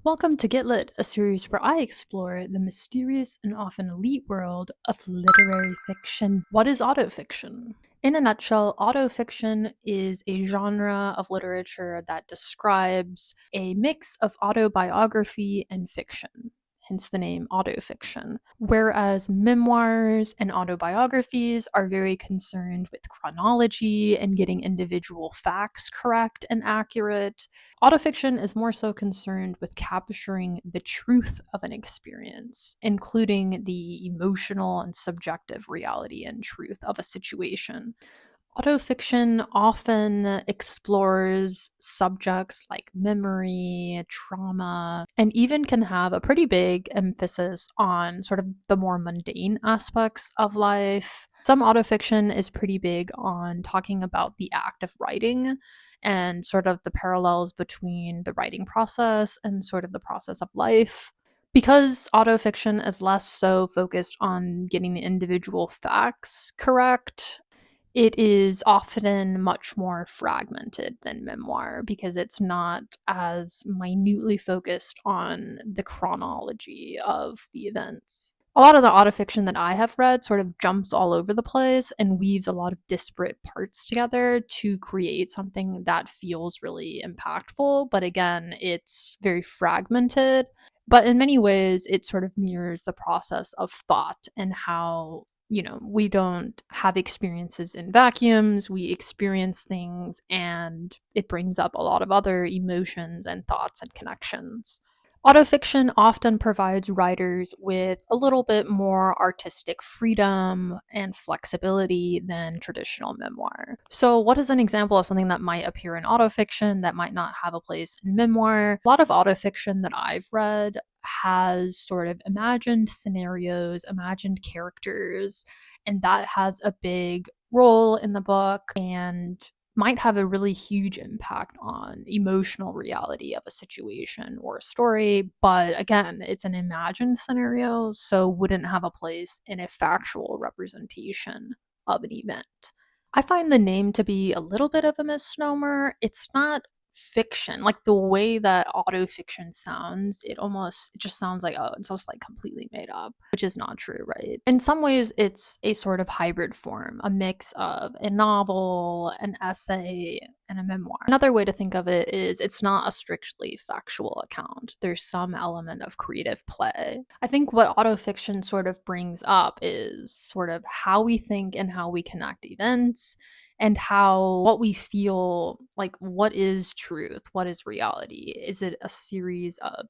Welcome to Get Lit, a series where I explore the mysterious and often elite world of literary fiction. What is autofiction? In a nutshell, autofiction is a genre of literature that describes a mix of autobiography and fiction, hence the name autofiction. Whereas memoirs and autobiographies are very concerned with chronology and getting individual facts correct and accurate, autofiction is more so concerned with capturing the truth of an experience, including the emotional and subjective reality and truth of a situation. Autofiction often explores subjects like memory, trauma, and even can have a pretty big emphasis on sort of the more mundane aspects of life. Some autofiction is pretty big on talking about the act of writing and sort of the parallels between the writing process and sort of the process of life. Because autofiction is less so focused on getting the individual facts correct, it is often much more fragmented than memoir because it's not as minutely focused on the chronology of the events. A lot of the autofiction that I have read sort of jumps all over the place and weaves a lot of disparate parts together to create something that feels really impactful. But again, it's very fragmented. But in many ways, it sort of mirrors the process of thought and how we don't have experiences in vacuums. We experience things, and it brings up a lot of other emotions and thoughts and connections. Autofiction often provides writers with a little bit more artistic freedom and flexibility than traditional memoir. So, what is an example of something that might appear in autofiction that might not have a place in memoir? A lot of autofiction that I've read has sort of imagined scenarios, imagined characters, and that has a big role in the book and might have a really huge impact on emotional reality of a situation or a story. But again, it's an imagined scenario, so wouldn't have a place in a factual representation of an event. I find the name to be a little bit of a misnomer. It's not fiction. Like the way that autofiction sounds, it just sounds like, oh, it's just like completely made up, which is not true, right? In some ways, it's a sort of hybrid form, a mix of a novel, an essay, and a memoir. Another way to think of it is it's not a strictly factual account. There's some element of creative play. I think what autofiction sort of brings up is sort of how we think and how we connect events and how what we feel like, what is truth, what is reality, is it a series of